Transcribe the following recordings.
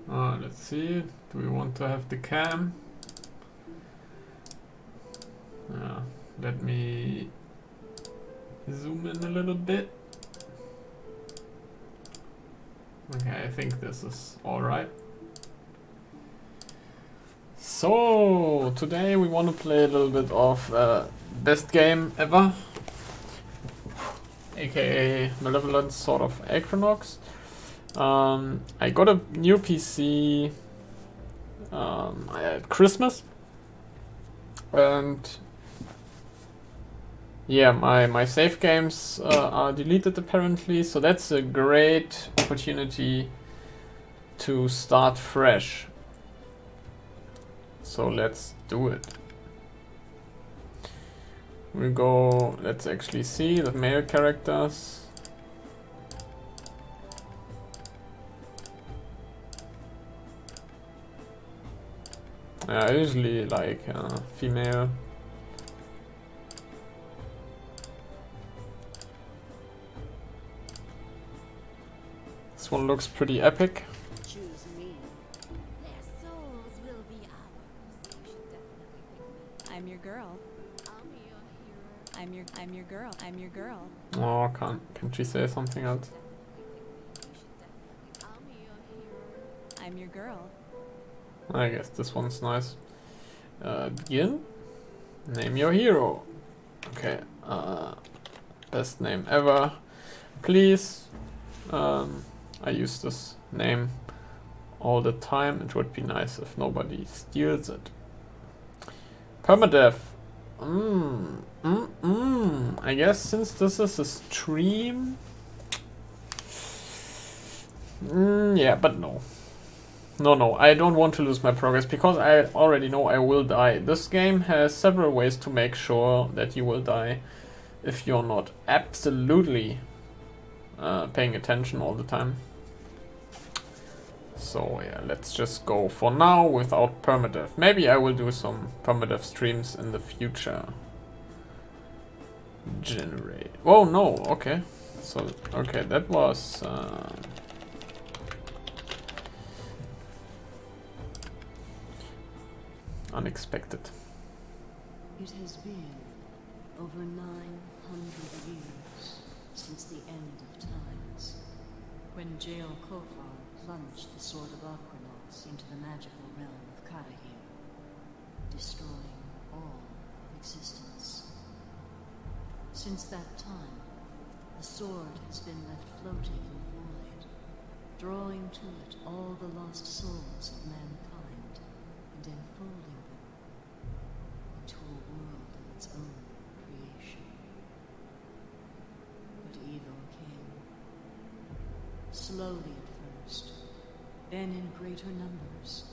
Let's see. Do we want to have the cam? Let me zoom in a little bit. Okay, I think this is alright. So, today we want to play a little bit of best game ever, aka Malevolence, sort of Acronox. I got a new PC at Christmas, and yeah, my save games are deleted apparently, so that's a great opportunity to start fresh. So let's do it. We go, let's actually see the male characters. I usually like female. This one looks pretty epic. Choose me. Their souls will be ours. You should definitely pick me. I'm your girl. I'll be your hero. I'm your girl. I'm your girl. Oh, can't she say something else? I'll be your hero. I'm your girl. I guess this one's nice. Begin. Name your hero. Okay. Best name ever. Please. I use this name all the time. It would be nice if nobody steals it. Permadeath. I guess since this is a stream. Yeah, but no. No, I don't want to lose my progress because I already know I will die. This game has several ways to make sure that you will die if you're not absolutely paying attention all the time. So yeah, let's just go for now without permadeath. Maybe I will do some permadeath streams in the future. Generate. Oh no, okay. So, okay, that was... unexpected. It has been over 900 years since the end of times, when Jael Kofar plunged the sword of Aquanauts into the magical realm of Karahim, destroying all of existence. Since that time, the sword has been left floating in the void, drawing to it all the lost souls of mankind and enfolding into a world of its own creation. But evil came, slowly at first, then in greater numbers,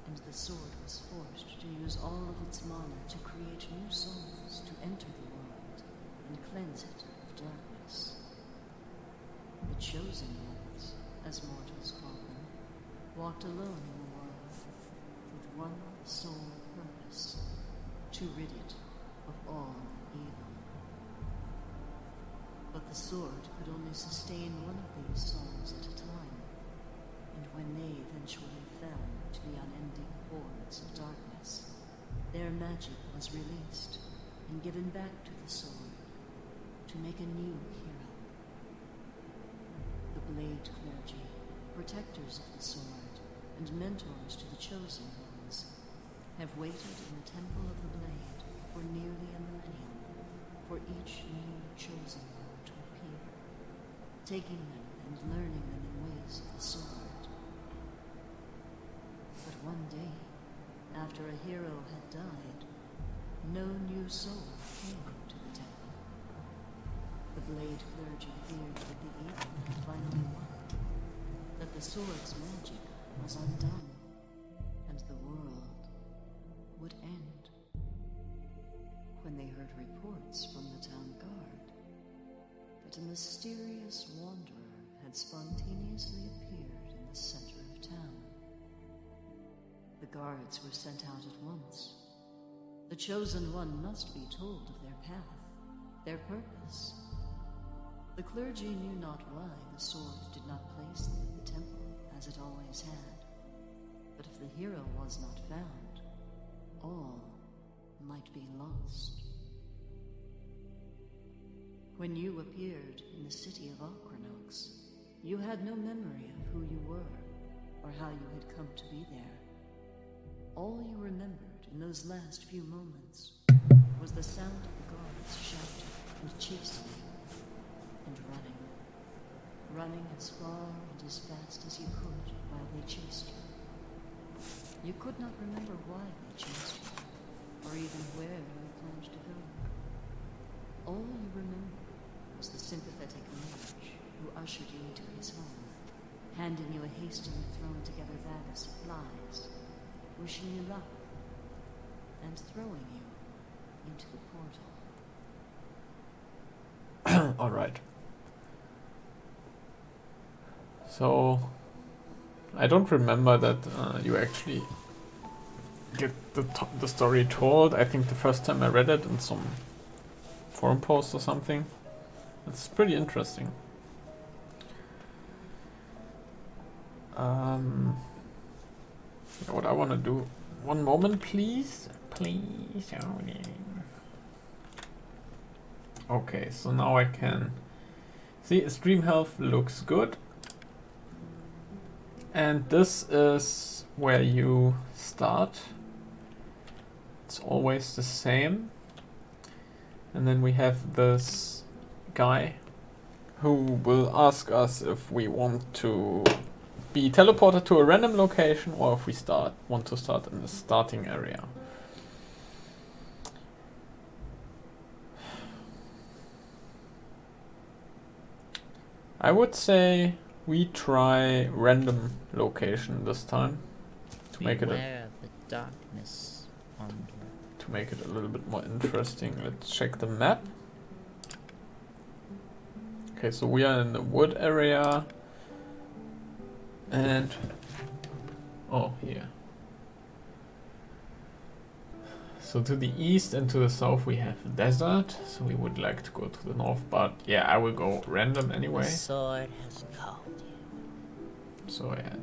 and the sword was forced to use all of its mana to create new souls to enter the world and cleanse it of darkness. The chosen ones, as mortals call them, walked alone in the world with one sole purpose: to rid it of all evil. But the sword could only sustain one of these souls at a time, and when they eventually fell to the unending hordes of darkness, their magic was released and given back to the sword to make a new hero. The Blade Clergy, protectors of the sword and mentors to the chosen ones, have waited in the Temple of the Blade for nearly a millennium for each new chosen one to appear, taking them and learning them in ways of the sword. But one day, after a hero had died, no new soul came to the temple. The Blade Clergy feared that the evil had finally won, that the sword's magic was undone, and the world would end. When they heard reports from the town guard that a mysterious wanderer had spontaneously appeared in the center of town. The guards were sent out at once. The chosen one must be told of their path, their purpose. The clergy knew not why the sword did not place them at the temple as it always always had. But if the hero was not found, all might be lost. When you appeared in the city of Aquinox, you had no memory of who you were or how you had come to be there. All you remembered in those last few moments was the sound of the guards shouting and chasing you, and running. Running as far and as fast as you could while they chased you. You could not remember why they chased you, or even where you planned to go. All you remembered was the sympathetic mage who ushered you into his home, handing you a hastily thrown together bag of supplies, wishing you luck, and throwing you into the portal. Alright. So, I don't remember that you actually get the story told. I think the first time I read it in some forum post or something. It's pretty interesting. What I want to do. One moment, please. Please. Okay, so now I can see stream health looks good. And this is where you start. It's always the same. And then we have this guy who will ask us if we want to be teleported to a random location or if we want to start in the starting area. I would say we try random location this time to make it Beware the darkness, wanderer. To make it a little bit more interesting. Let's check the map. Okay, so we are in the wood area and here. So to the east and to the south we have desert, so we would like to go to the north, but yeah, I will go random anyway. The sword has called you. So yeah.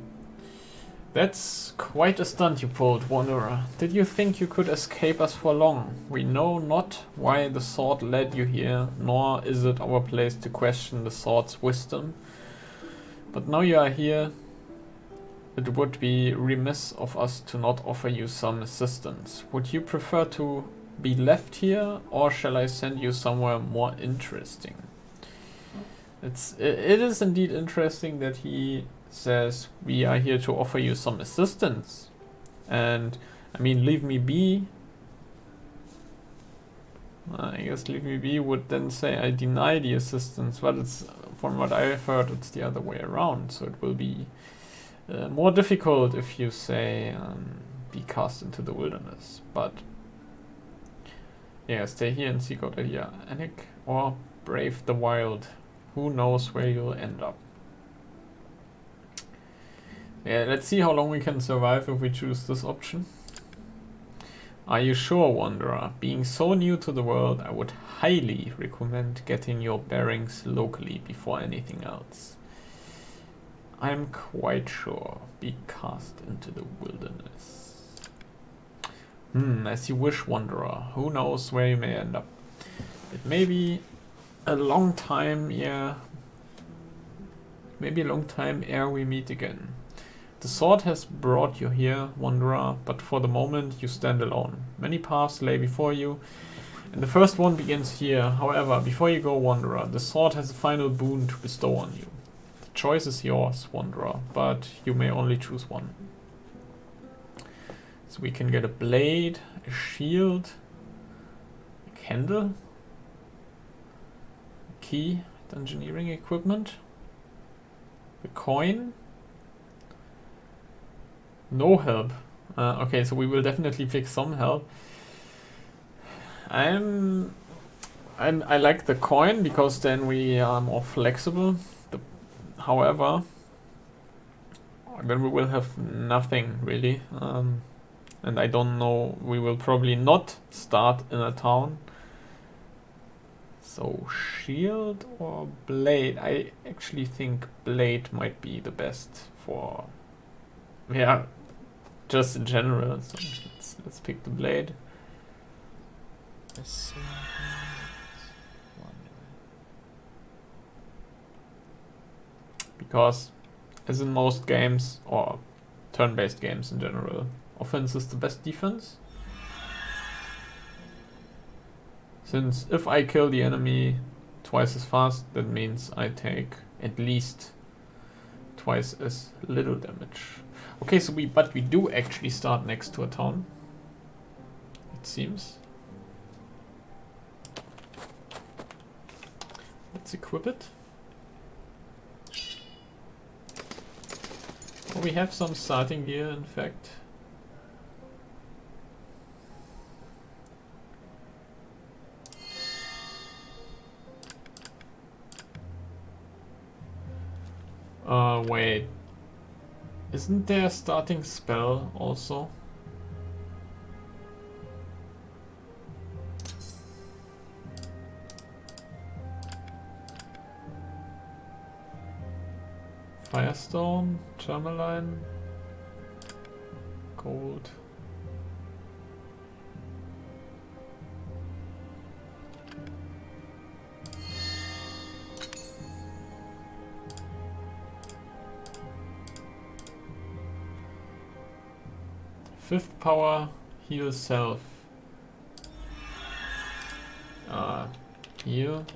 That's quite a stunt you pulled, Wanderer. Did you think you could escape us for long? We know not why the sword led you here, nor is it our place to question the sword's wisdom. But now you are here, it would be remiss of us to not offer you some assistance. Would you prefer to be left here, or shall I send you somewhere more interesting? It is indeed interesting that he says we are here to offer you some assistance, and I mean leave me be. I guess leave me be would then say I deny the assistance, but it's from what I've heard it's the other way around, so it will be more difficult if you say be cast into the wilderness. But yeah, stay here and seek out Elia Anik or brave the wild. Who knows where you'll end up. Yeah, let's see how long we can survive if we choose this option. Are you sure, Wanderer? Being so new to the world, I would highly recommend getting your bearings locally before anything else. I'm quite sure. Be cast into the wilderness. As you wish, Wanderer. Who knows where you may end up. It may be a long time, yeah. Maybe a long time ere we meet again. The sword has brought you here, Wanderer, but for the moment you stand alone. Many paths lay before you, and the first one begins here. However, before you go, Wanderer, the sword has a final boon to bestow on you. The choice is yours, Wanderer, but you may only choose one. So we can get a blade, a shield, a candle, a key, engineering equipment, a coin. No help. Okay, so we will definitely pick some help. I like the coin because then we are more flexible. However, then we will have nothing really. And I don't know, we will probably not start in a town. So shield or blade? I actually think blade might be the best for yeah, just in general. So let's pick the blade. The Malevolence Wanderer. Because, as in most games, or turn-based games in general, offense is the best defense. Since if I kill the enemy twice as fast, that means I take at least twice as little damage. Okay, so but we do actually start next to a town, it seems. Let's equip it. Oh, we have some starting gear, in fact. Wait. Isn't there a starting spell also? Firestone, Tourmaline, Gold. Fifth power, heal self. Heal.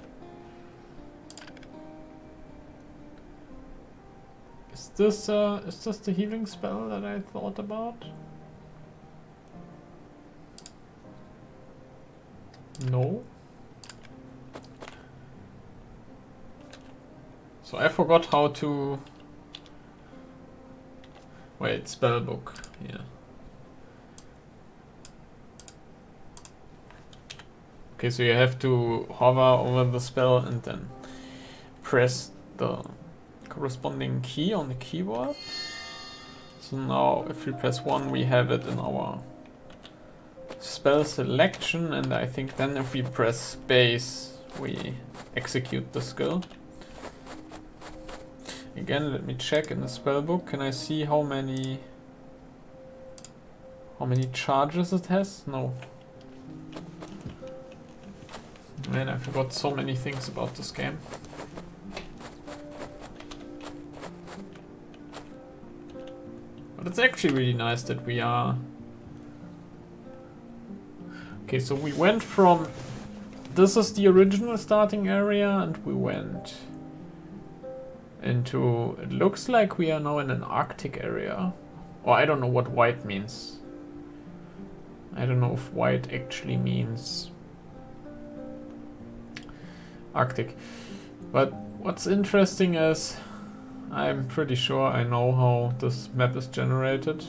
Is this the healing spell that I thought about? No. So I forgot how to. Wait, spellbook. Yeah. Okay, so you have to hover over the spell and then press the corresponding key on the keyboard. So now if we press 1 we have it in our spell selection, and I think then if we press space we execute the skill. Again, let me check in the spellbook. Can I see how many charges it has? No. Man, I forgot so many things about this game. But it's actually really nice that we are... Okay, so we went from... This is the original starting area, and we went into... It looks like we are now in an Arctic area. Or I don't know what white means. I don't know if white actually means Arctic. But what's interesting is I'm pretty sure I know how this map is generated.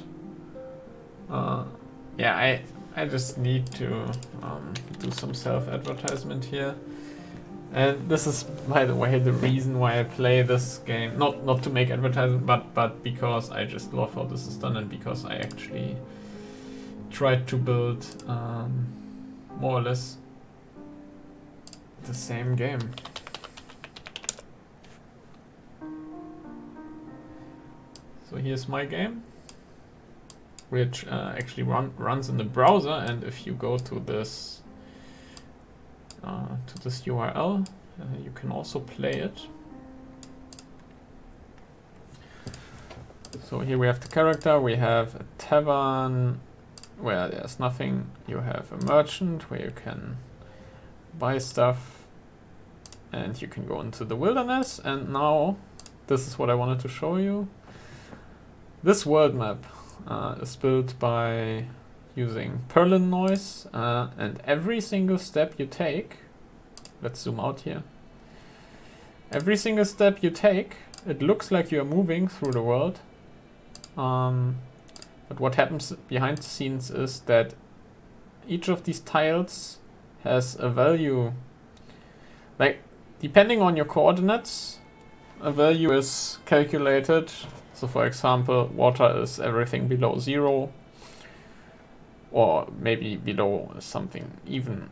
Yeah, I just need to do some self-advertisement here. And this is, by the way, the reason why I play this game. Not to make advertisement, but because I just love how this is done, and because I actually tried to build more or less the same game. So here's my game, which actually runs in the browser, and if you go to this URL, you can also play it. So here we have the character, we have a tavern where there's nothing, you have a merchant where you can buy stuff, and you can go into the wilderness. And now this is what I wanted to show you. This world map is built by using Perlin noise, and every single step you take, let's zoom out here, every single step you take, it looks like you are moving through the world, but what happens behind the scenes is that each of these tiles has a value. Like, depending on your coordinates, a value is calculated. So for example, water is everything below 0, or maybe below something even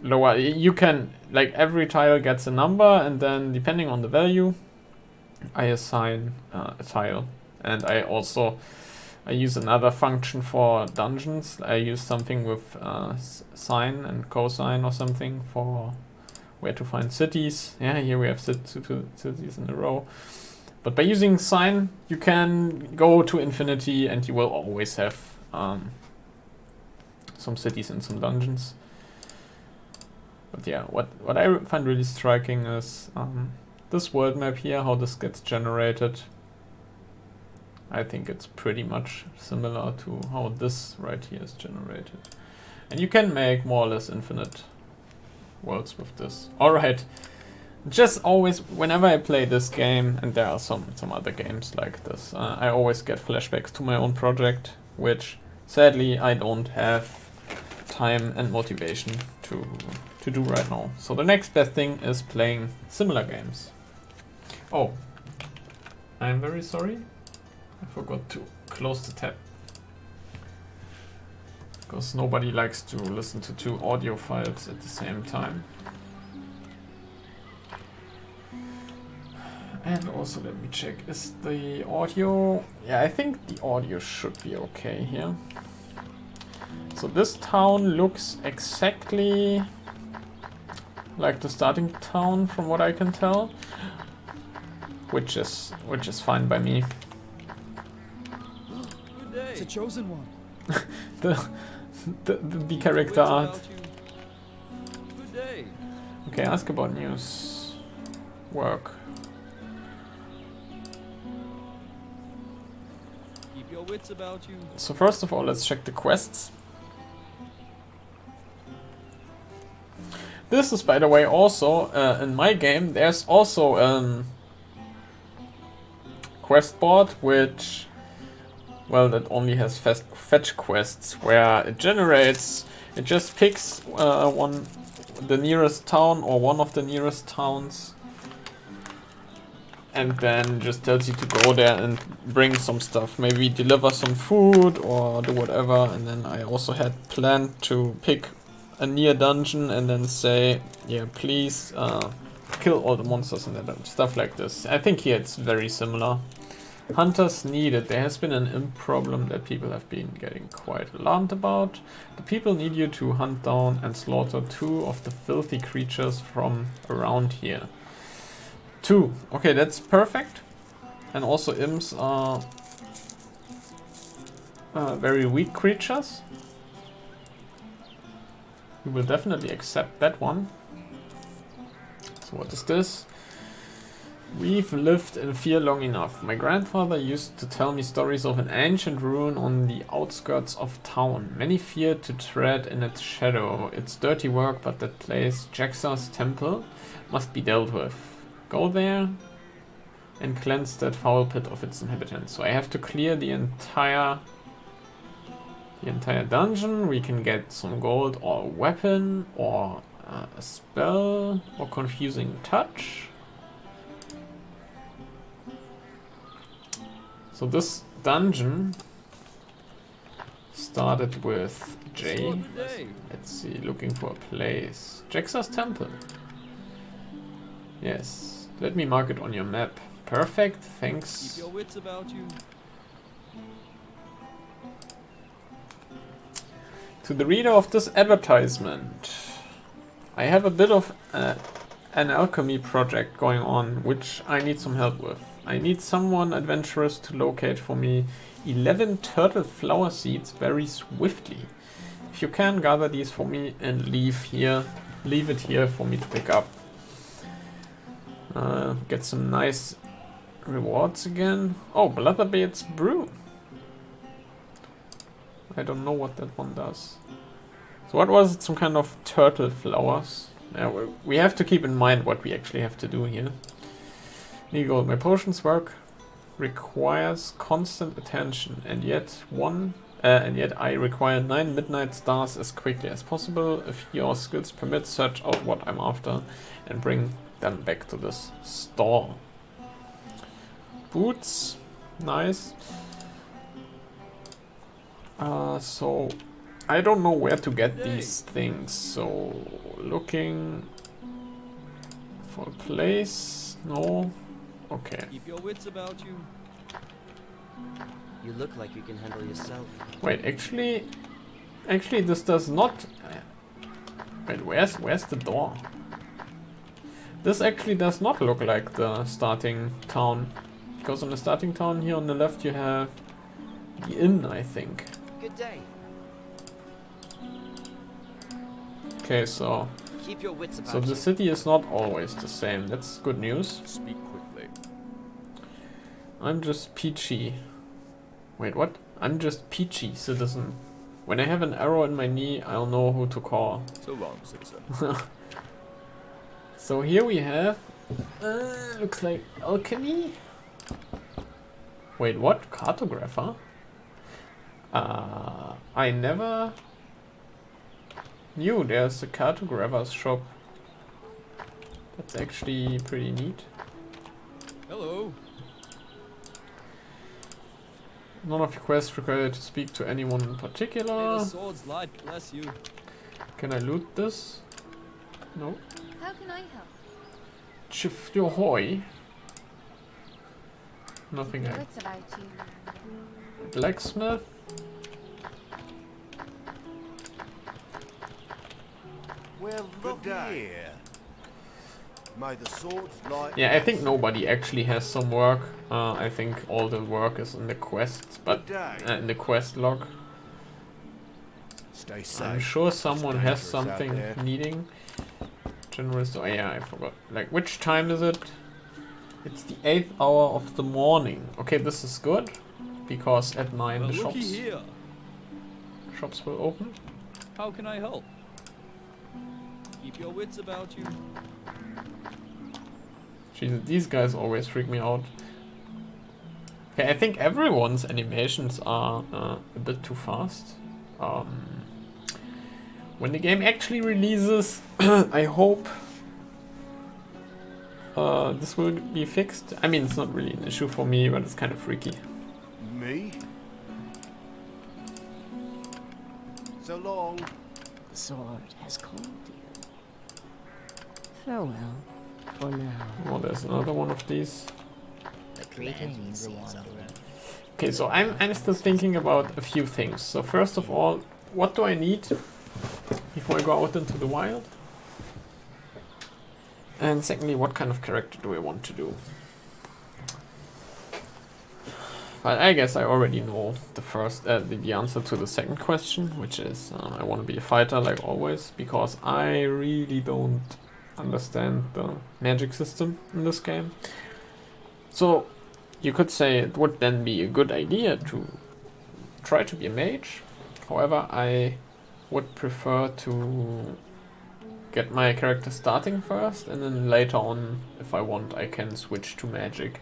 lower. You can, like, every tile gets a number, and then depending on the value, I assign a tile. And I also I use another function for dungeons. I use something with sine and cosine or something for where to find cities. Yeah, here we have two cities in a row. But by using sine, you can go to infinity and you will always have some cities and some dungeons. But yeah, what I find really striking is this world map here, how this gets generated. I think it's pretty much similar to how this right here is generated. And you can make more or less infinite worlds with this. Alright, just always, whenever I play this game, and there are some other games like this, I always get flashbacks to my own project, which sadly I don't have time and motivation to do right now. So the next best thing is playing similar games. Oh, I'm very sorry. I forgot to close the tab. Because nobody likes to listen to two audio files at the same time. And also let me check, is the audio... Yeah, I think the audio should be okay here. So this town looks exactly like the starting town from what I can tell. Which is fine by me. It's a chosen one. the character art. Good day. Okay, ask about news. Work. Keep your wits about you. So first of all, let's check the quests. This is, by the way, also in my game. There's also quest board which, well, that only has fetch quests where it generates. It just picks the nearest town or one of the nearest towns, and then just tells you to go there and bring some stuff. Maybe deliver some food or do whatever. And then I also had planned to pick a near dungeon and then say, yeah, please kill all the monsters in that dungeon. Stuff like this. I think here it's very similar. Hunters needed. There has been an imp problem that people have been getting quite alarmed about. The people need you to hunt down and slaughter 2 of the filthy creatures from around here. 2. Okay, that's perfect. And also imps are very weak creatures. We will definitely accept that one. So what is this? We've lived in fear long enough. My grandfather used to tell me stories of an ancient ruin on the outskirts of town. Many feared to tread in its shadow. It's dirty work, but that place, Jaxa's temple, must be dealt with. Go there and cleanse that foul pit of its inhabitants. So I have to clear the entire dungeon. We can get some gold or a weapon or a spell or confusing touch. So this dungeon started with J. Let's see, looking for a place. Jaxa's temple. Yes, let me mark it on your map. Perfect, thanks. Keep your wits about you. To the reader of this advertisement, I have a bit of an alchemy project going on, which I need some help with. I need someone adventurous to locate for me 11 turtle flower seeds very swiftly. If you can, gather these for me and leave it here for me to pick up. Get some nice rewards again. Oh, Blatherbeard's brew. I don't know what that one does. So what was it? Some kind of turtle flowers. Yeah, we have to keep in mind what we actually have to do here. Need gold. My potions work requires constant attention, and yet I require 9 midnight stars as quickly as possible. If your skills permit, search out what I'm after and bring them back to this store. Boots, nice. So I don't know where to get these things, so looking for a place. No. Okay. Keep your wits about you. You look like you can handle yourself. Wait, actually this does not. Wait, where's the door? This actually does not look like the starting town, because on the starting town here on the left you have the inn, I think. Good day. Okay, so Keep your wits about the you. city is not always the same. That's good news. Speak quickly. I'm just peachy. Wait, what? I'm just peachy citizen. When I have an arrow in my knee, I'll know who to call. So long, citizen. So here we have, looks like alchemy. Wait, what? Cartographer? I never knew there's a cartographer's shop. That's actually pretty neat. Hello. None of your quests require you to speak to anyone in May particular. the swords light bless you. Can I loot this? No. How can I help? Chifyohoi. Nothing. I. What's about you? Blacksmith. Well, look here. May the swords light. Yeah, I think nobody actually has some work. I think all the work is in the quests, but in the quest log. Stay safe. I'm sure someone It's has dangerous out something there. needing. Generous. Oh yeah, I forgot. Like, which time is it? It's the 8th hour of the morning. Okay, this is good, because at 9 Well, the looky shops here. will open. How can I help? Keep your wits about you. Jesus, these guys always freak me out. Okay, I think everyone's animations are a bit too fast. When the game actually releases, I hope this will be fixed. I mean, it's not really an issue for me, but it's kind of freaky. Me? So long. The sword has called you. Farewell for now. Oh, there's another one of these. The greetings, wanderer. Okay, so I'm still thinking about a few things. So first of all, what do I need before I go out into the wild? And secondly, what kind of character do I want to do? But I guess I already know the answer to the second question, which is I want to be a fighter like always, because I really don't understand the magic system in this game. So you could say it would then be a good idea to try to be a mage. However, I would prefer to get my character starting first, and then later on, if I want, I can switch to magic.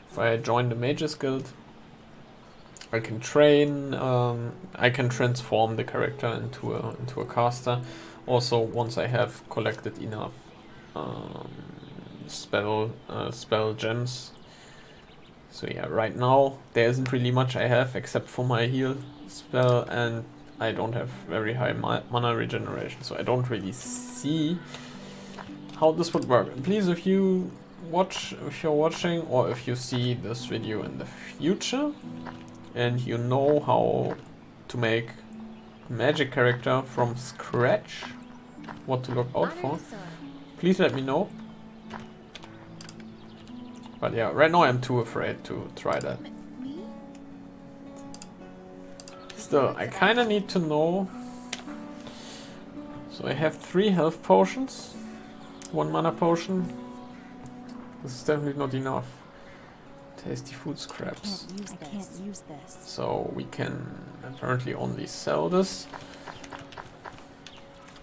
If I join the Mages Guild, I can train, I can transform the character into a caster. Also, once I have collected enough spell gems. So yeah, right now there isn't really much I have except for my heal spell, and I don't have very high mana regeneration, so I don't really see how this would work. And please, if you're watching, or if you see this video in the future and you know how to make a magic character from scratch, what to look out for, please let me know. But yeah, right now I'm too afraid to try that. Still, I kinda need to know. So I have 3 health potions, 1 mana potion. This is definitely not enough. Tasty food scraps. I can't use this. So we can apparently only sell this.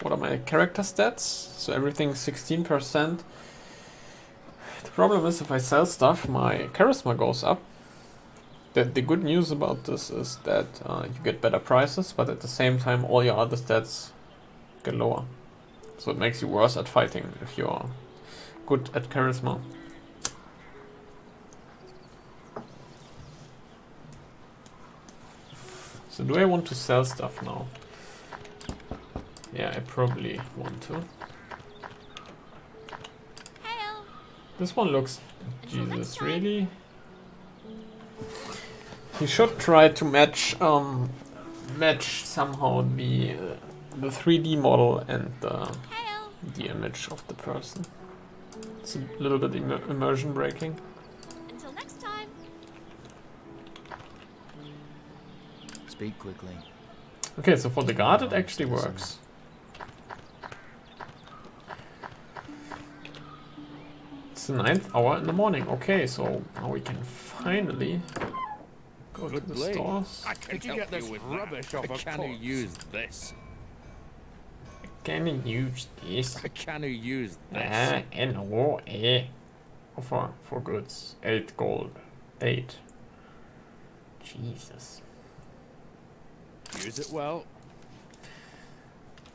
What are my character stats? So everything's 16%. The problem is if I sell stuff, my charisma goes up. The good news about this is that you get better prices, but at the same time all your other stats get lower. So it makes you worse at fighting if you're good at charisma. So do I want to sell stuff now? Yeah, I probably want to. This one looks... Jesus, really? He should try to match somehow the 3D model and the image of the person. It's a little bit immersion breaking. Until next time. Speak quickly. Okay, so for the guard it actually works. It's the 9th hour in the morning. Okay, so now we can finally go to the stores. I can help you with rubbish off of can you use this? Can you use this? Can you use this? N-O-E. Offer for goods. 8 gold. 8. Jesus. Use it well.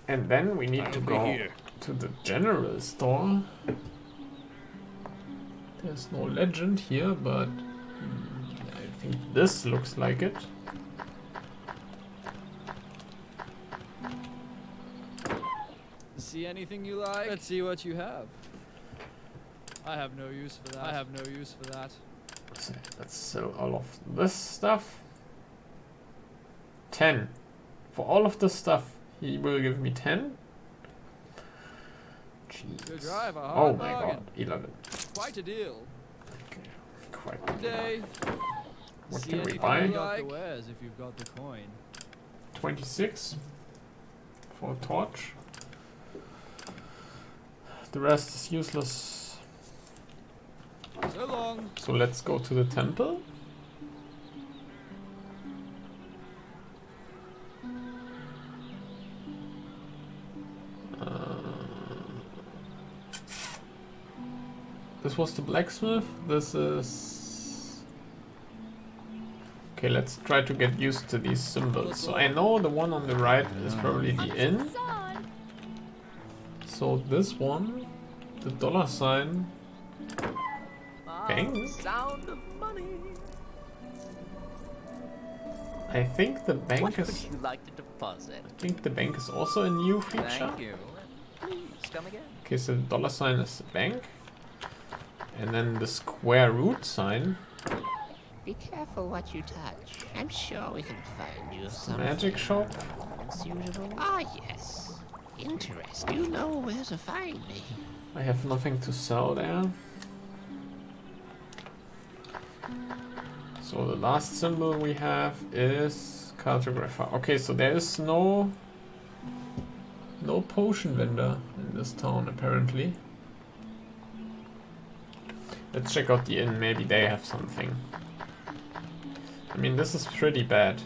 And then we need I'll to be go here. to the general store. There's no legend here, but I think this looks like it. See anything you like? Let's see what you have. I have no use for that. I have no use for that. So let's sell all of this stuff. 10. For all of this stuff, he will give me 10. Jeez. Good drive, a Oh hard my bargain. god, 11. Quite a deal. Okay, quite Good day. What See can we anything buy? you like? The wares if you've got the coin. 26 for a torch. The rest is useless. So long. So let's go to the temple. This was the blacksmith. This is... Okay, let's try to get used to these symbols. So I know the one on the right is probably the inn. So this one, the dollar sign, bank. Sound of money. I think the bank What is... would you like to deposit? I think the bank is also a new feature. Thank you. Please come again. Okay, so the dollar sign is the bank. And then the square root sign. Be careful what you touch. I'm sure we can find you something. Magic shop. Suitable. Ah, yes. Interest. You know where to find me. I have nothing to sell there. So the last symbol we have is cartographer. Okay, so there is no potion vendor in this town apparently. Let's check out the inn, maybe they have something. I mean, this is pretty bad.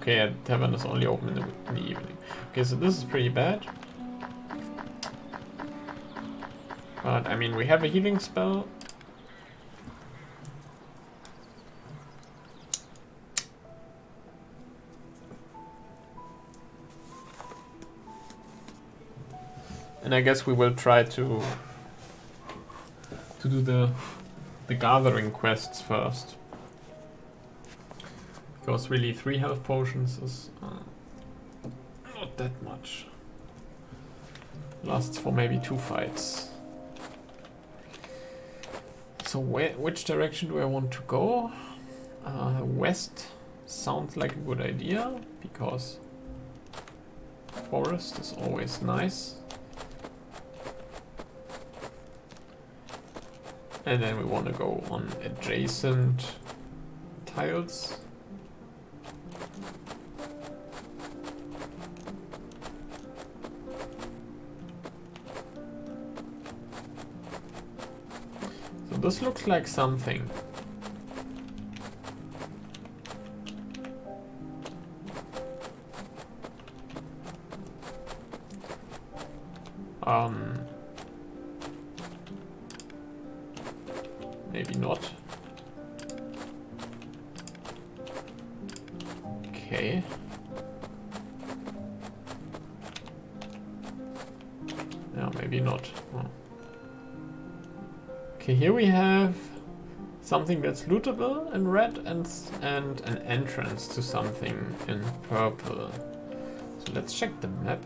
Okay, yeah, the tavern is only open in the evening. Okay, so this is pretty bad. But, I mean, we have a healing spell. And I guess we will try to do the gathering quests first. Because really 3 health potions is not that much. Lasts for maybe 2 fights. So which direction do I want to go? West sounds like a good idea, because forest is always nice. And then we want to go on adjacent tiles. So this looks like something. Maybe not. Okay. Yeah, maybe not. Oh. Okay, here we have something that's lootable in red and an entrance to something in purple. So let's check the map.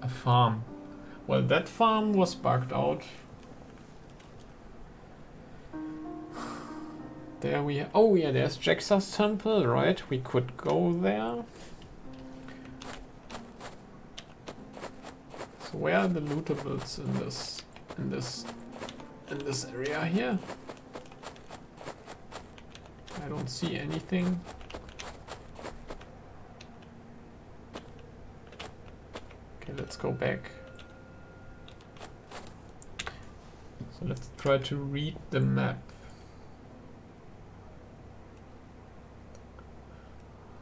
A farm. Well, that farm was bugged out. There we... Oh yeah, there's Jaxa's temple, right? We could go there. So where are the lootables in this area here? I don't see anything. Okay, let's go back. So let's try to read the map.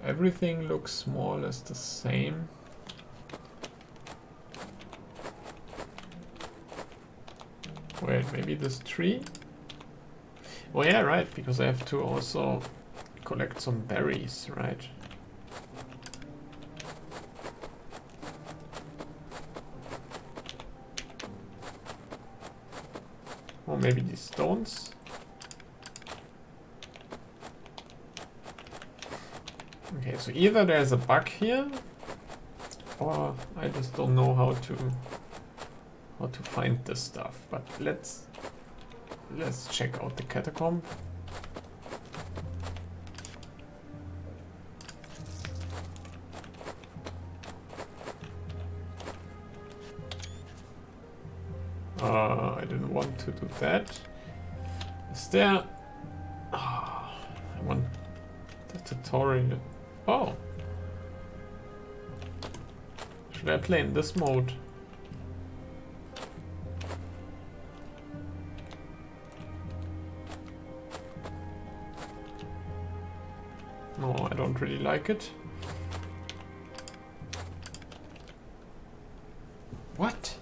Everything looks more or less the same. Wait, maybe this tree? Oh yeah, right, because I have to also collect some berries, right? Or maybe these stones? Okay, so either there's a bug here, or I just don't know how to find this stuff. But let's check out the catacomb. I didn't want to do that. Is there... I want the tutorial. Oh! Should I play in this mode? No, I don't really like it. What?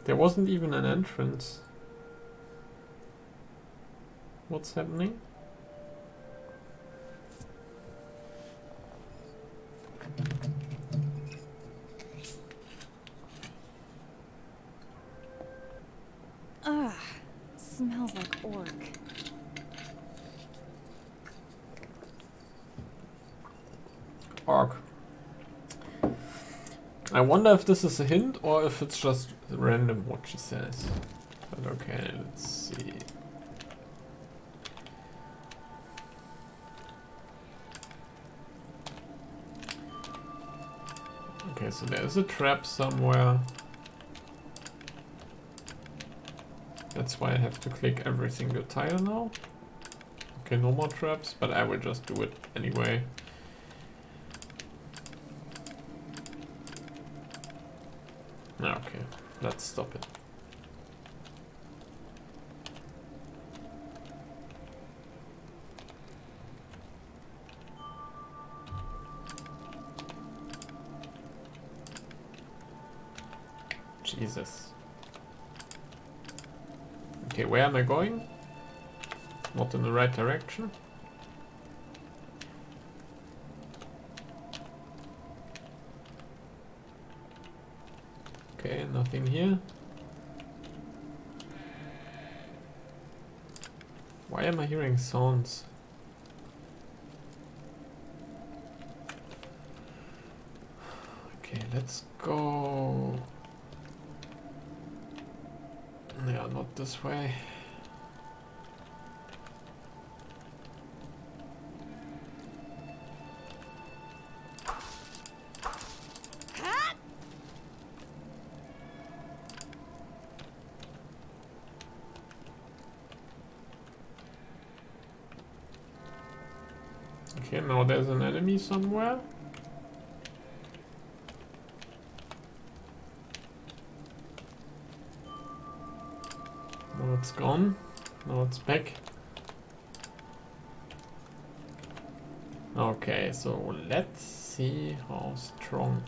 There wasn't even an entrance. What's happening? Ugh, smells like orc. Orc. I wonder if this is a hint or if it's just random what she says. But okay, let's see. Okay, so there's a trap somewhere. That's why I have to click every single tile now. Okay, no more traps, but I will just do it anyway. Okay, let's stop it. Jesus. Okay, where am I going? Not in the right direction. Okay, nothing here. Why am I hearing sounds? Okay, let's go. Yeah, not this way. Okay, now there's an enemy somewhere. Now it's gone. Now it's back. Okay, so let's see how strong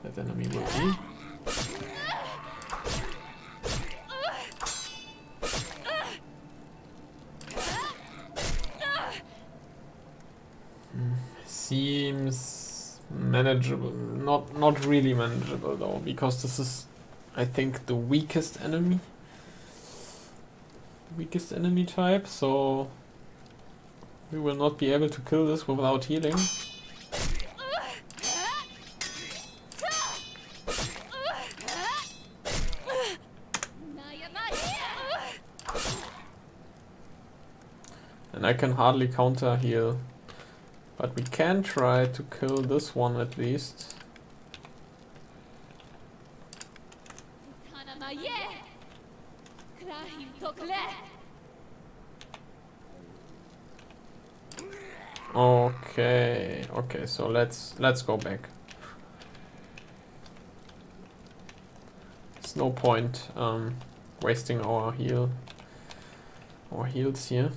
that enemy will be. Seems manageable. Not really manageable though, because this is, I think, the weakest enemy. Weakest enemy type, so we will not be able to kill this without healing. I can hardly counter heal. But we can try to kill this one at least. Okay, okay, so let's go back. There's no point wasting our heals here.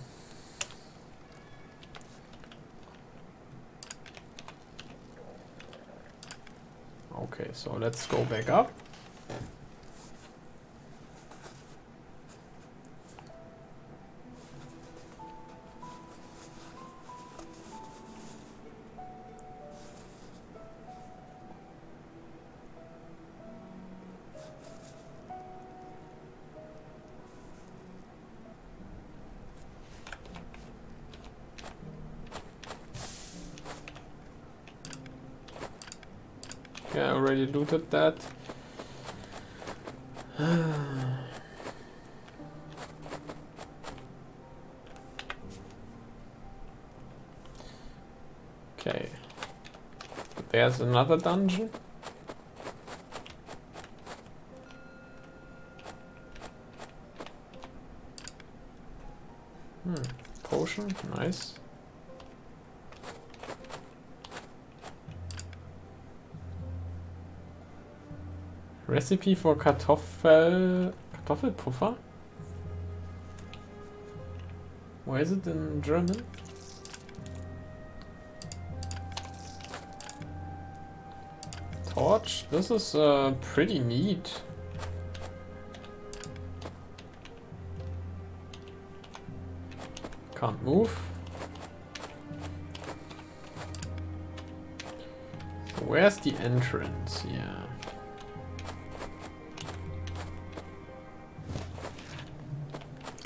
Okay, so let's go back up. Yeah, I already looted that. Okay. There's another dungeon. Potion, nice. Recipe for Kartoffelpuffer? Where is it in German? Torch? This is pretty neat. Can't move. So where's the entrance here?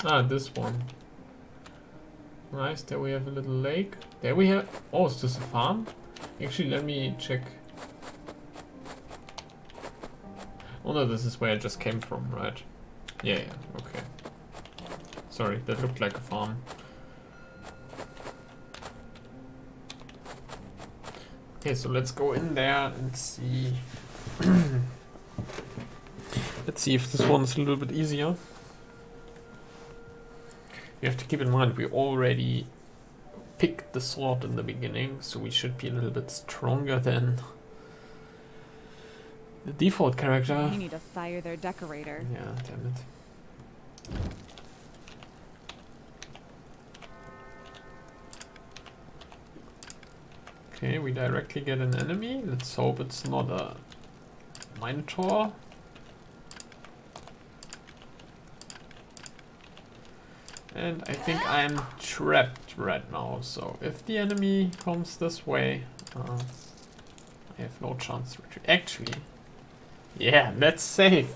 Ah, this one. Nice, there we have a little lake. There we have... Oh, is this a farm? Actually, let me check. Oh no, this is where I just came from, right? Yeah, okay. Sorry, that looked like a farm. Okay, so let's go in there and see. Let's see if this one is a little bit easier. You have to keep in mind we already picked the sword in the beginning, so we should be a little bit stronger than the default character. You need to fire their decorator. Yeah, damn it. Okay, we directly get an enemy. Let's hope it's not a Minotaur. And I think I'm trapped right now, so if the enemy comes this way, I have no chance to retreat. Actually, yeah, that's safe.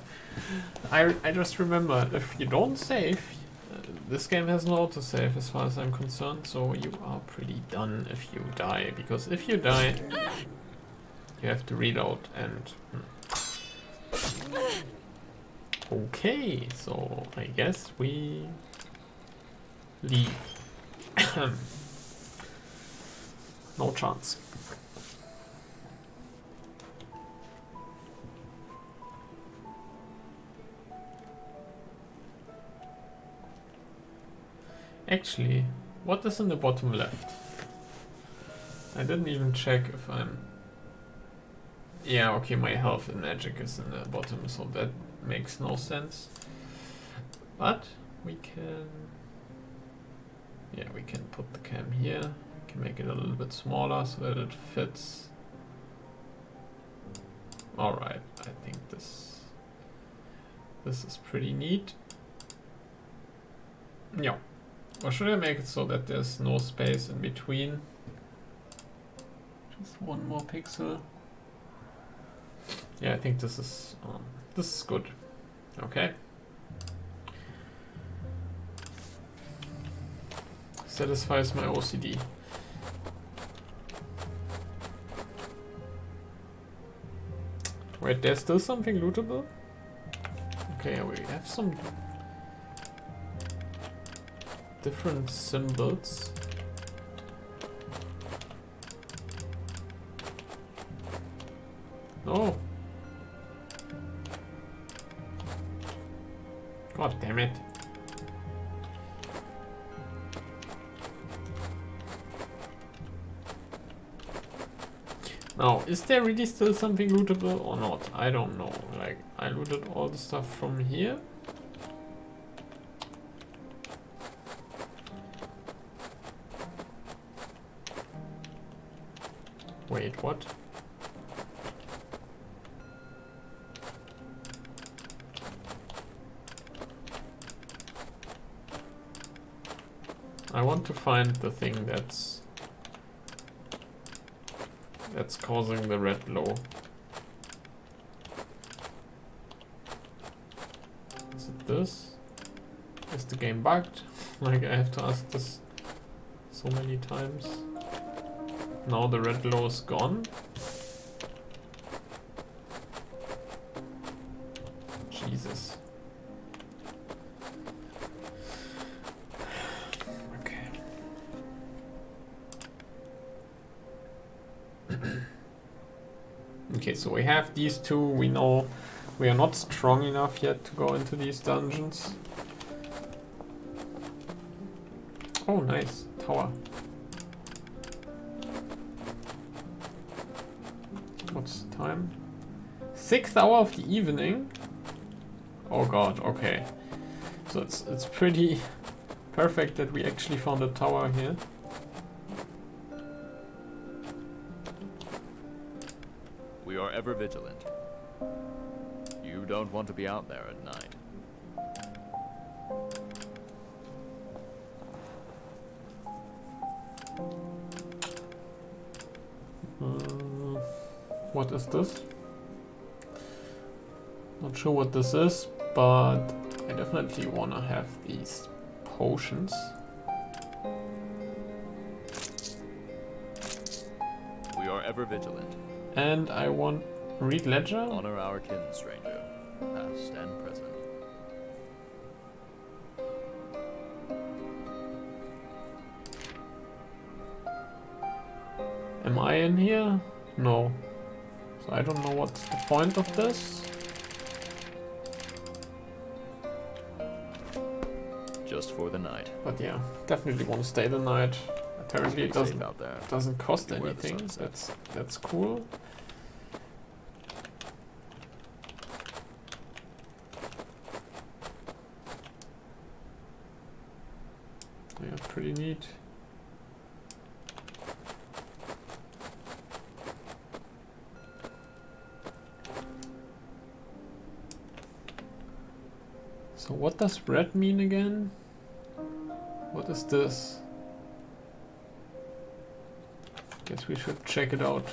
I just remembered, if you don't save, this game has no autosave as far as I'm concerned, so you are pretty done if you die, because if you die, you have to reload and... Okay, so I guess we... leave. No chance. Actually, what is in the bottom left? I didn't even check if I'm... Yeah, okay, my health and magic is in the bottom, so that makes no sense. But we can... Yeah, we can put the cam here. We can make it a little bit smaller so that it fits. Alright, I think this is pretty neat. Yeah. Or should I make it so that there's no space in between? Just one more pixel. Yeah, I think this is good. Okay. Satisfies my OCD. Wait, there's still something lootable? Okay, we have some... different symbols. No. God damn it. Now, is there really still something lootable or not? I don't know. Like, I looted all the stuff from here. Wait, what? I want to find the thing that's causing the red glow. Is it this? Is the game bugged? Like, I have to ask this so many times. Now the red glow is gone. Jesus. Okay. Okay, so we have these two. We know we are not strong enough yet to go into these dungeons. Oh, nice. Tower. What's the time? 6th hour of the evening? Oh god, okay. So it's pretty perfect that we actually found a tower here. We are ever vigilant. You don't want to be out there at night. What is this? Not sure what this is, but I definitely wanna have these potions. We are ever vigilant. And I want read ledger. Honor our kin, stranger, past and present. Am I in here? No. So I don't know what's the point of this. Just for the night. But yeah, definitely want to stay the night. Apparently it doesn't out there. doesn't cost Beware the anything. sunset. That's cool. Yeah, pretty neat. So what does red mean again? What is this? Guess we should check it out.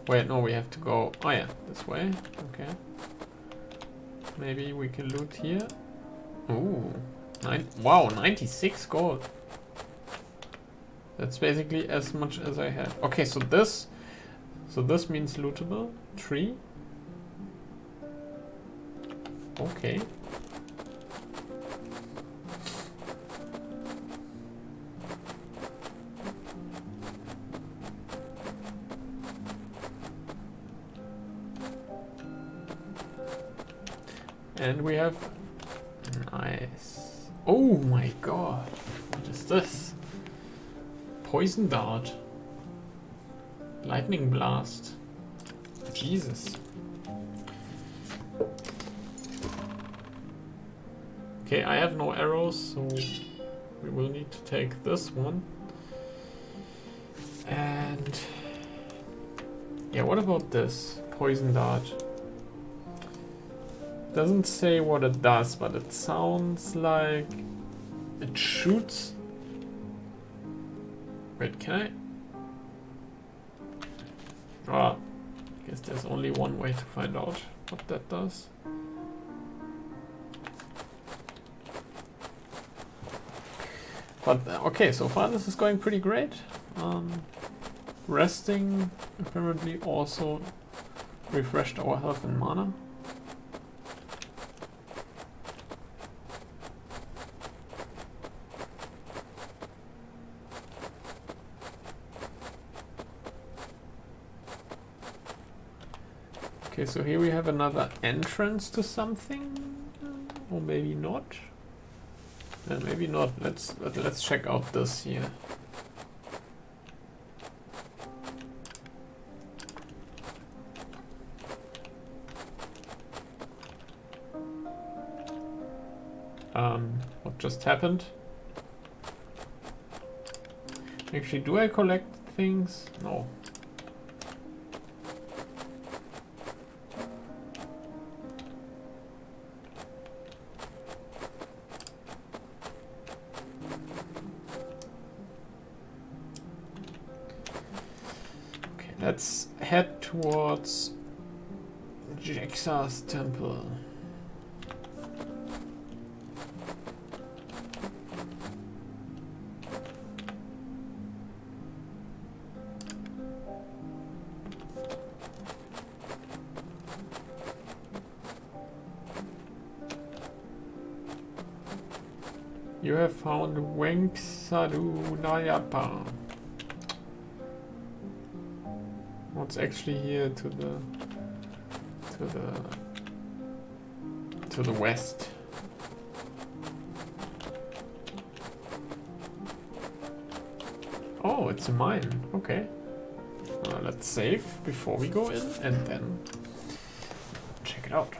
Wait, no, we have to go. Oh yeah, this way. Okay. Maybe we can loot here. Ooh, wow, 96 gold. That's basically as much as I had. Okay, so this means lootable. 3. Okay. And we have nice. Oh my god. What is this? Poison dart. Lightning blast. Jesus. Okay, I have no arrows, so we will need to take this one. And yeah, what about this? Poison dart. Doesn't say what it does, but it sounds like it shoots. Wait, can I? Ah, I guess there's only one way to find out what that does. But okay, so far this is going pretty great. Resting apparently also refreshed our health and mana. Okay, so here we have another entrance to something, or maybe not. Maybe not. Let's check out this here. What just happened? Actually, do I collect things? No. Okay, let's head towards Jaxa's temple. You have found Wengsadu Nayapa. What's actually here to the west? Oh, it's a mine. Okay. Let's save before we go in and then check it out.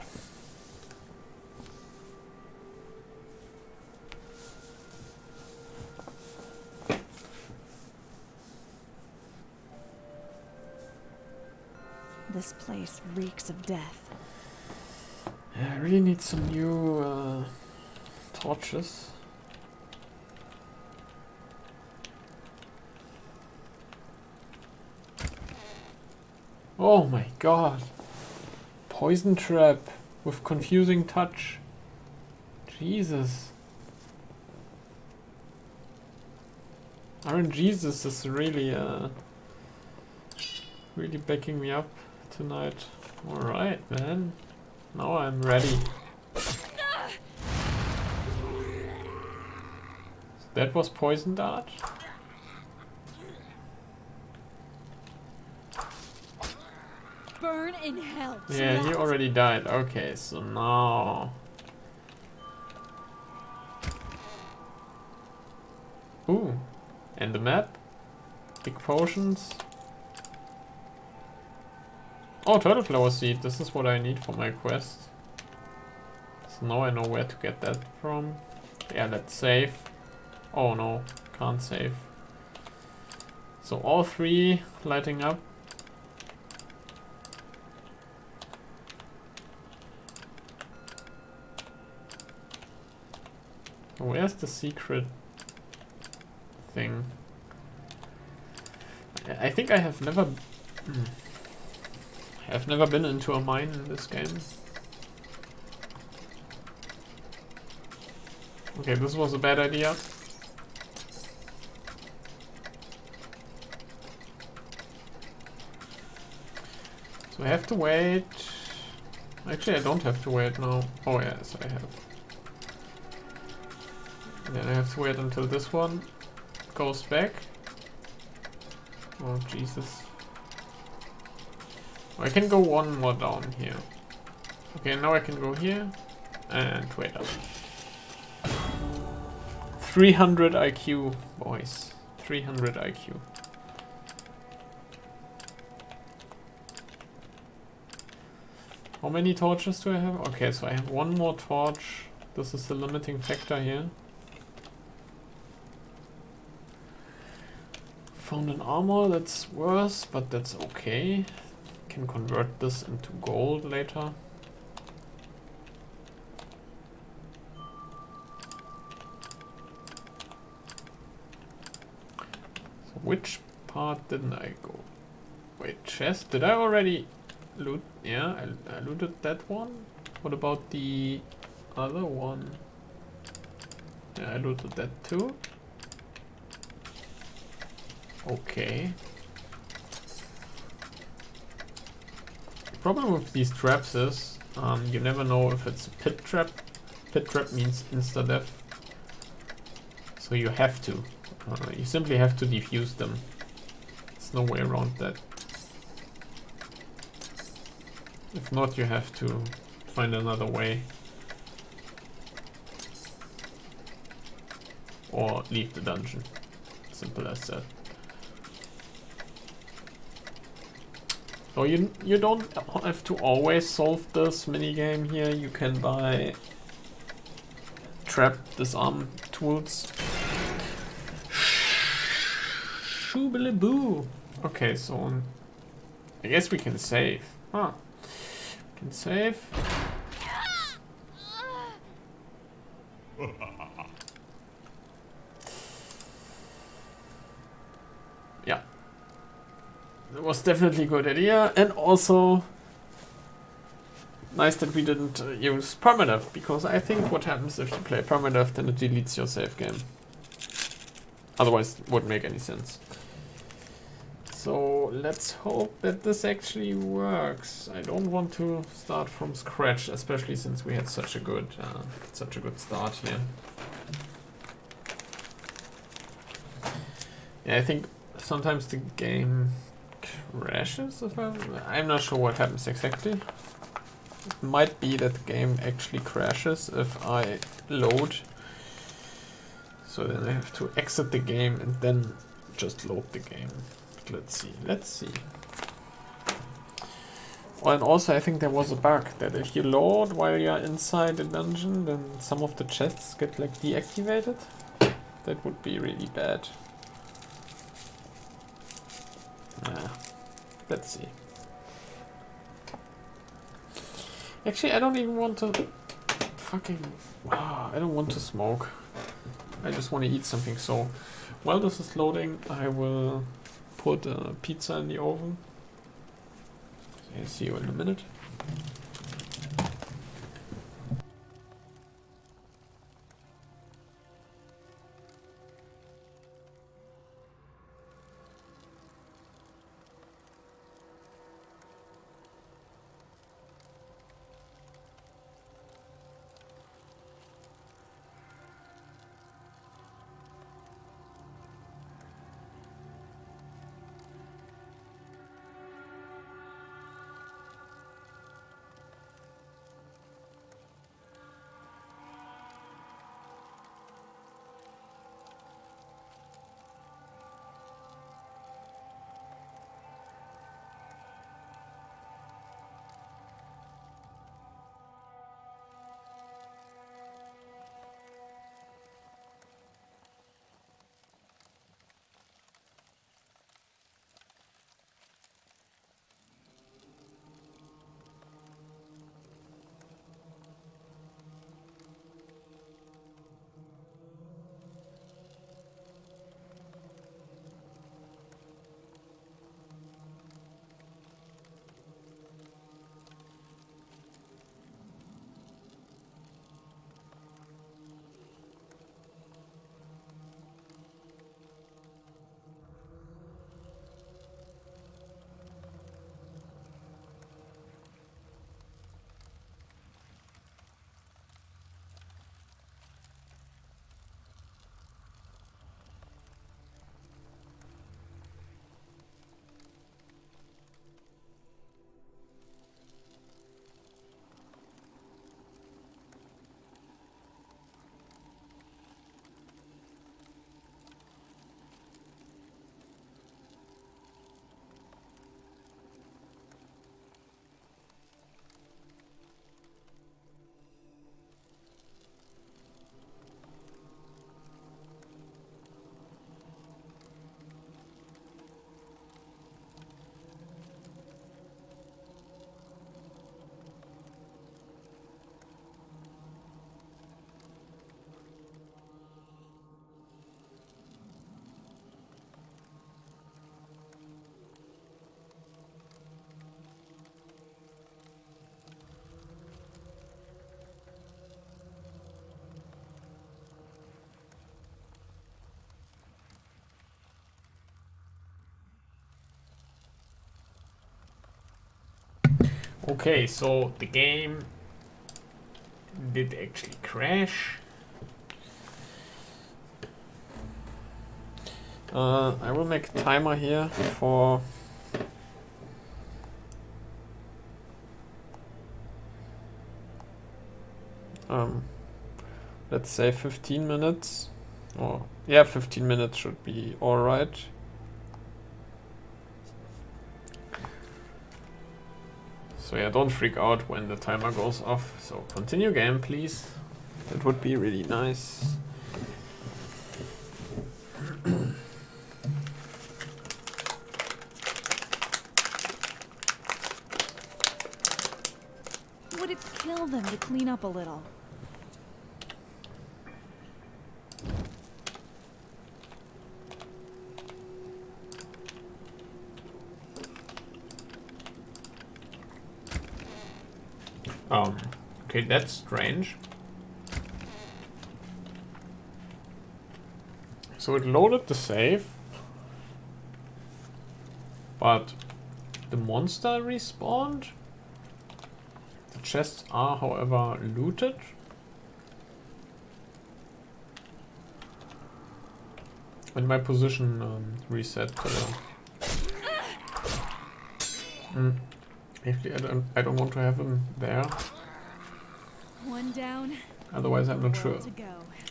This place reeks of death. Yeah, I really need some new torches. Oh my god. Poison trap with confusing touch. Jesus. Jesus is really really backing me up tonight. Alright, man. Now I'm ready. That was poison dart? Burn in hell. Yeah, he already died. Okay, so now... Ooh, and the map? Big potions. Oh, turtle flower seed. This is what I need for my quest. So now I know where to get that from. Yeah, let's save. Oh no, can't save. So all three lighting up. Where's the secret thing? I think I have never... I've never been into a mine in this game. Okay, this was a bad idea. So I have to wait. Actually, I don't have to wait now. Oh yes, I have. And then I have to wait until this one goes back. Oh Jesus. I can go one more down here. Okay, now I can go here and wait up. 300 IQ, boys. 300 IQ. How many torches do I have? Okay, so I have one more torch. This is the limiting factor here. Found an armor that's worse, but that's okay. Can convert this into gold later. So which part didn't I go? Wait, chest? Did I already loot? Yeah, I looted that one. What about the other one? Yeah, I looted that too. Okay. Problem with these traps is you never know if it's a pit trap. Pit trap means insta death, so you have to. You simply have to defuse them. There's no way around that. If not, you have to find another way. Or leave the dungeon. Simple as that. So you don't have to always solve this minigame here. You can buy trap disarm tools. Shoobilly-boo. Okay, so I guess we can save. Huh. We can save. Yeah. That was definitely a good idea, and also nice that we didn't use permadeath, because I think what happens if you play permadeath, then it deletes your save game. Otherwise, it wouldn't make any sense. So let's hope that this actually works. I don't want to start from scratch, especially since we had such a good start here. Yeah, I think sometimes the game crashes. I'm not sure what happens exactly. It might be that the game actually crashes if I load. So then I have to exit the game and then just load the game. Let's see. Oh, and also I think there was a bug that if you load while you're inside the dungeon, then some of the chests get like deactivated. That would be really bad. Yeah. Let's see. Actually, I don't even want to I don't want to smoke. I just want to eat something. So while this is loading, I will put a pizza in the oven. I'll see you in a minute. Okay, so the game did actually crash. I will make a timer here for let's say 15 minutes. Or yeah, 15 minutes should be alright. So yeah, don't freak out when the timer goes off. So continue game, please. That would be really nice. Would it kill them to clean up a little? Okay, that's strange. So it loaded the save, but the monster respawned. The chests are, however, looted. And my position reset. Actually, I don't want to have him there. One down. Otherwise, I'm not sure. To go.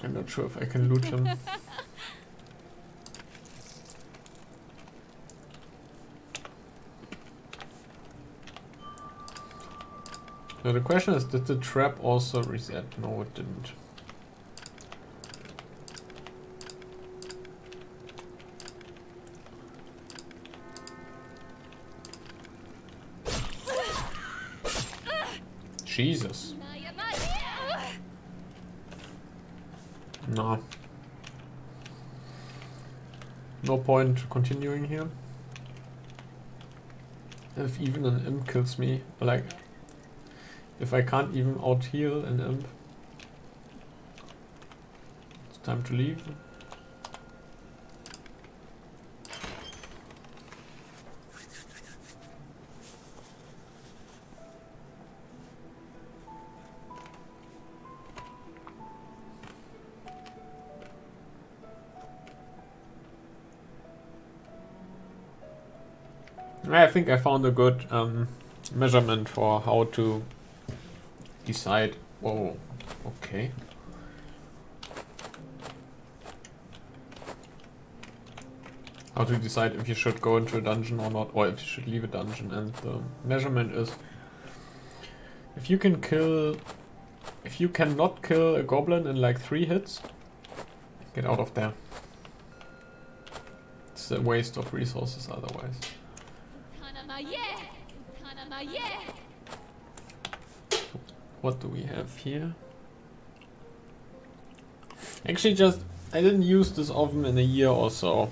I'm not sure if I can loot him. So the question is, did the trap also reset? No, it didn't. Jesus. No. No point continuing here. If even an imp kills me, like, if I can't even out-heal an imp, it's time to leave. I think I found a good measurement for how to decide. Oh, okay. How to decide if you should go into a dungeon or not, or if you should leave a dungeon. And the measurement is, if you cannot kill a goblin in like 3 hits, get out of there. It's a waste of resources otherwise. What do we have here? Actually, I didn't use this oven in a year or so.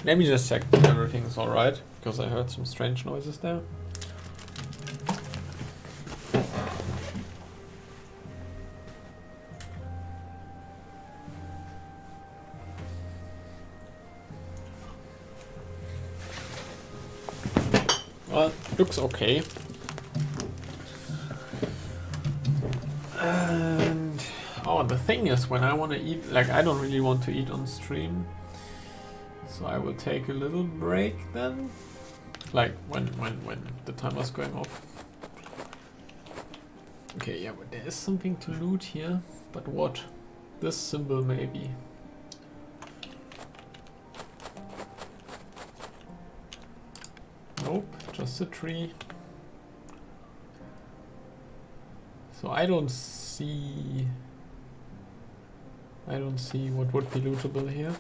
Let me just check if everything's alright, because I heard some strange noises there. Well, looks okay. And oh, the thing is, when I want to eat, like, I don't really want to eat on stream, so I will take a little break then, like when the timer's going off. Okay, yeah, but there is something to loot here, but what? This symbol maybe. Nope, just a tree. So I don't see what would be lootable here.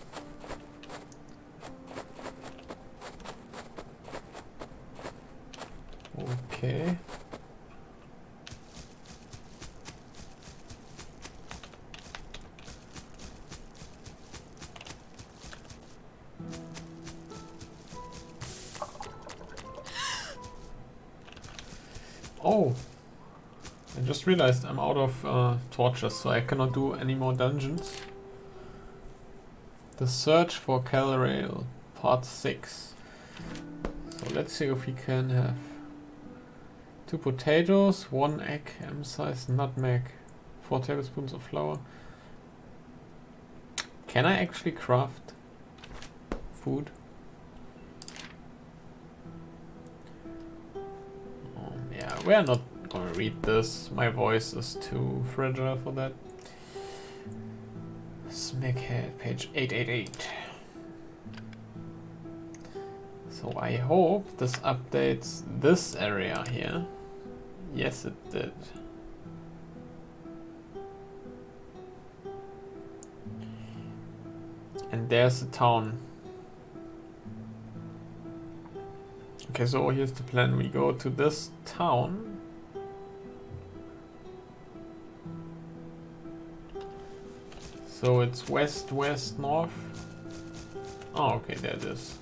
Okay. Oh, I just realized I'm out of torches, so I cannot do any more dungeons. The Search for Calrail, Part 6. So let's see if we can have 2 potatoes, 1 egg, M-size nutmeg, 4 tablespoons of flour. Can I actually craft food? Yeah, we're not Or read this. My voice is too fragile for that. Smackhead, page 888. So I hope this updates this area here. Yes, it did. And there's the town. Okay, so here's the plan. We go to this town. So it's west, west, north. Oh, okay, there it is.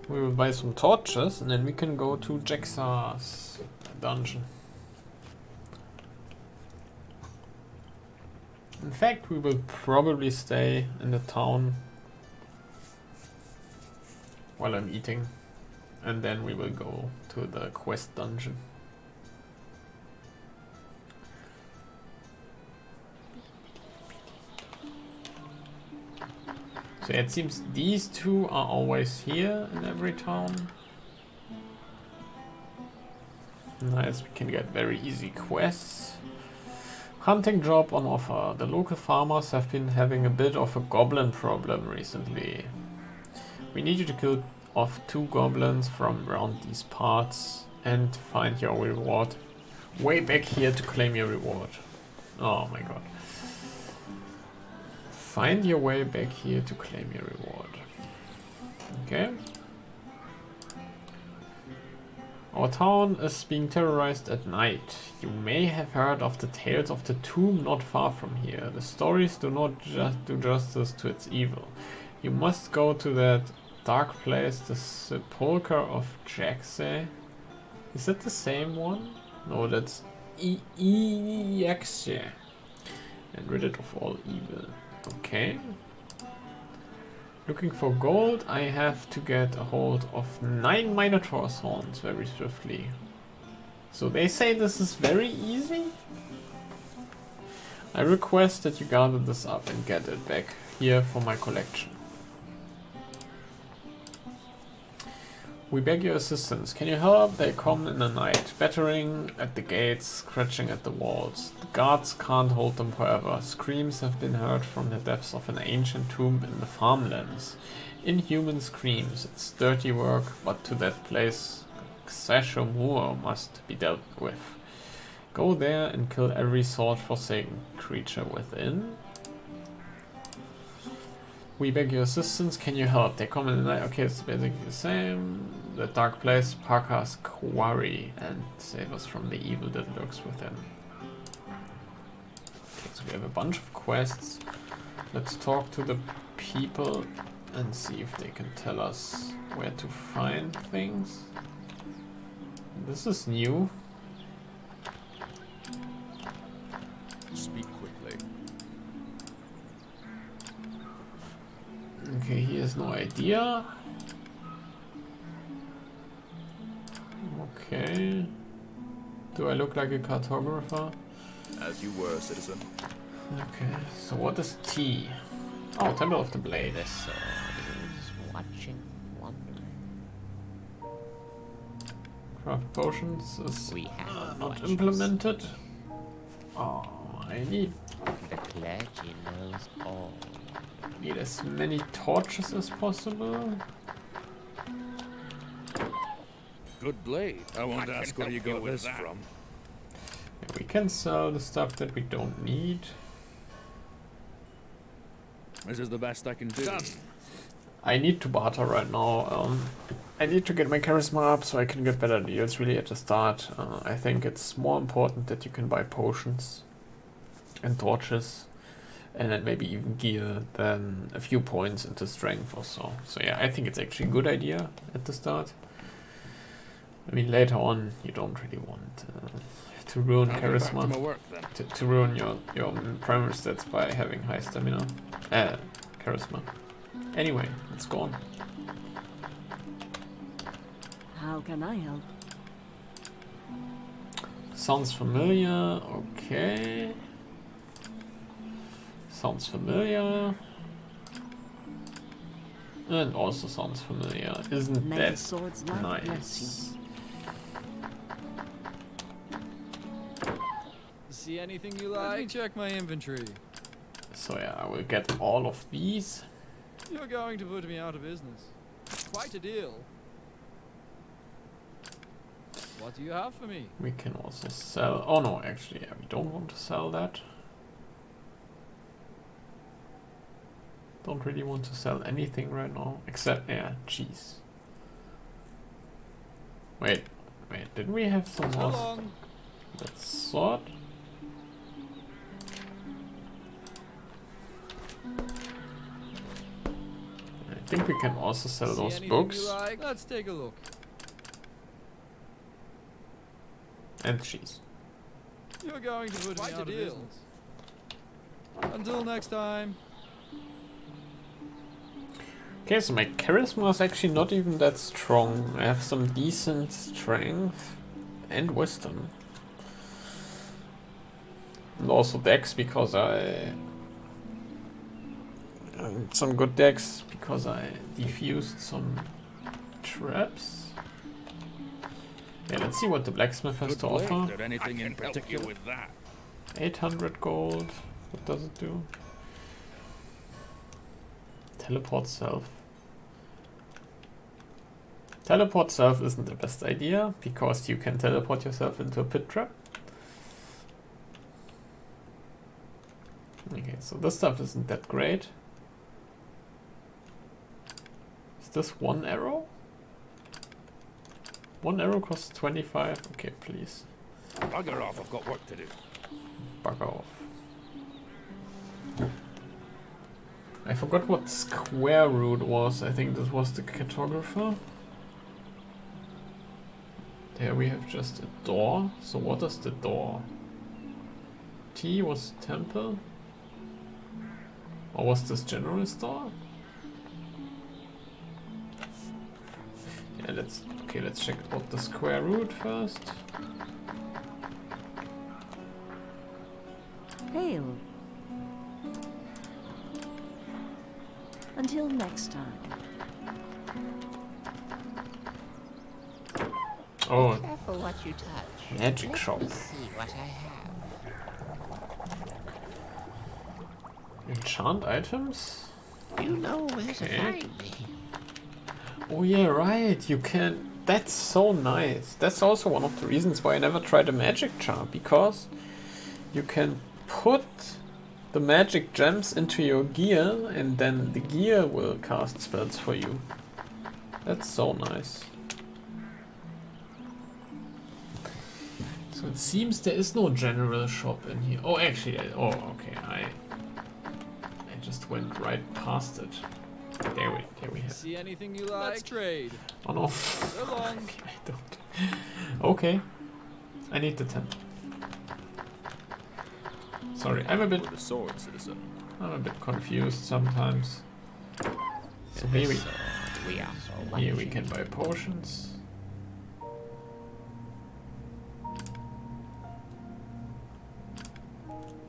We will buy some torches and then we can go to Jaxar's dungeon. In fact, we will probably stay in the town while I'm eating, and then we will go to the quest dungeon. So it seems these two are always here in every town. Nice, we can get very easy quests. Hunting job on offer. The local farmers have been having a bit of a goblin problem recently. We need you to kill off 2 goblins from around these parts and find your reward. Way back here to claim your reward. Oh my god. Find your way back here to claim your reward. Okay. Our town is being terrorized at night. You may have heard of the tales of the tomb not far from here. The stories do not just do justice to its evil. You must go to that dark place, the Sepulchre of Jaxay. Is that the same one? No, that's Jaxay. And rid it of all evil. Okay. Looking for gold, I have to get a hold of 9 Minotaur's horns very swiftly. So they say this is very easy? I request that you gather this up and get it back here for my collection. We beg your assistance. Can you help? They come in the night, battering at the gates, scratching at the walls. The guards can't hold them forever. Screams have been heard from the depths of an ancient tomb in the farmlands. Inhuman screams. It's dirty work, but to that place, Xashomur must be dealt with. Go there and kill every sword-forsaken creature within. We beg your assistance, can you help? They come in the night. Okay, it's basically the same. The dark place, Parker's quarry, and save us from the evil that lurks within. Okay, so we have a bunch of quests. Let's talk to the people and see if they can tell us where to find things. This is new. Speak quickly. Okay, he has no idea. Okay. Do I look like a cartographer? As you were, citizen. Okay, so what is T? Oh, Temple of the Blade. The sword is watching, wondering. Craft potions is We have not watches. implemented. Oh, I need The clergy knows all. as many torches as possible. Good blade. I won't ask where you got this from. Yeah, we can sell the stuff that we don't need. This is the best I can do. Done. I need to barter right now. I need to get my charisma up so I can get better deals really at the start. I think it's more important that you can buy potions and torches and then maybe even gear than a few points into strength or so. So yeah, I think it's actually a good idea at the start. I mean, later on you don't really want to ruin I'll get back to charisma, my work, then. to ruin your primary stats by having high stamina, charisma. Anyway, let's go on. How can I help? Sounds familiar. Okay. Sounds familiar. And also sounds familiar. Isn't May the that sword's light bless nice? See anything you like? Let me check my inventory. So yeah, I will get all of these. You're going to put me out of business. Quite a deal. What do you have for me? We can also sell. Oh no, actually, yeah, we don't want to sell that. Don't really want to sell anything right now, except cheese. Wait, didn't we have some So more? long. That sword. I think we can also sell See those anything books you like? Let's take a look. and cheese. You're going to put me out of business. Until next time. Okay, so my charisma is actually not even that strong. I have some decent strength and wisdom. And also dex because some good dex because I defused some traps. Yeah, let's see what the blacksmith has to offer. Is there anything in particular with that? 800 gold. What does it do? Teleport self. Teleport self isn't the best idea because you can teleport yourself into a pit trap. Okay, so this stuff isn't that great. Is this one arrow? One arrow costs 25. Okay, please. Bugger off, I've got work to do. Bugger off. I forgot what square root was. I think this was the cartographer. There we have just a door. So what is the door? T was temple? Or was this general store? Yeah, let's check out the square root first. Hail. Until next time. Oh, Careful what you touch. magic Let shop. me see what I have. Enchant items? You know where to Okay. find me. Oh yeah, right, you can... That's so nice. That's also one of the reasons why I never tried a magic charm, because you can put the magic gems into your gear and then the gear will cast spells for you. That's so nice. So it seems there is no general shop in here. Oh, actually, okay, I just went right past it. There we have. See anything you like? Let's trade. Oh no. So long. Okay, I don't. Okay. I need the 10. Sorry, I'm a bit For the sword, citizen. I'm a bit confused sometimes. So here we can buy potions.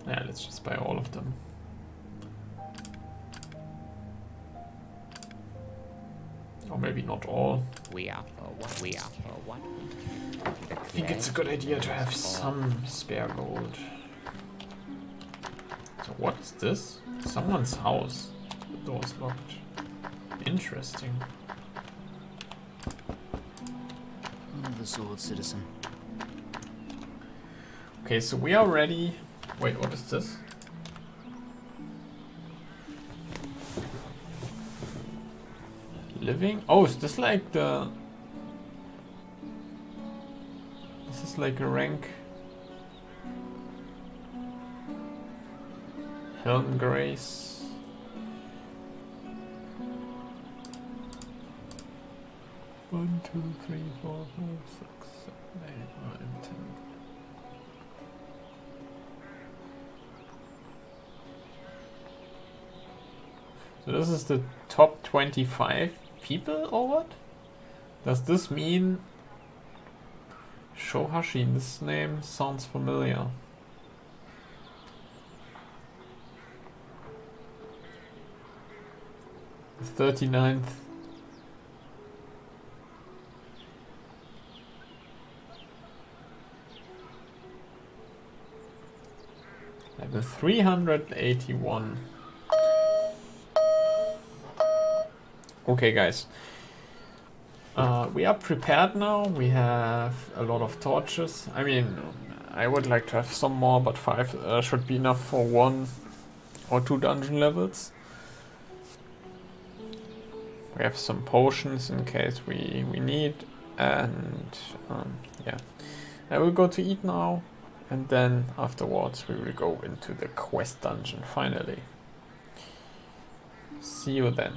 Yeah, let's just buy all of them. Or maybe not all. We are for what? I think it's a good idea to have some spare gold. So what is this? Someone's house. The door's locked. Interesting. Honor the sword, citizen. Okay, so we are ready. Wait, what is this? Living? Oh, is this like the... This is like a rank... Helm Grace. One, two, three, 4, 5, 6, 7, 8, 9, 10. So this is the top 25 people or what? Does this mean Shohashi? This name sounds familiar. 39th. Level 381. Okay, guys. We are prepared now. We have a lot of torches. I mean, I would like to have some more, but 5 should be enough for 1 or 2 dungeon levels. We have some potions in case we need, and yeah. I will go to eat now, and then afterwards we will go into the quest dungeon finally. See you then.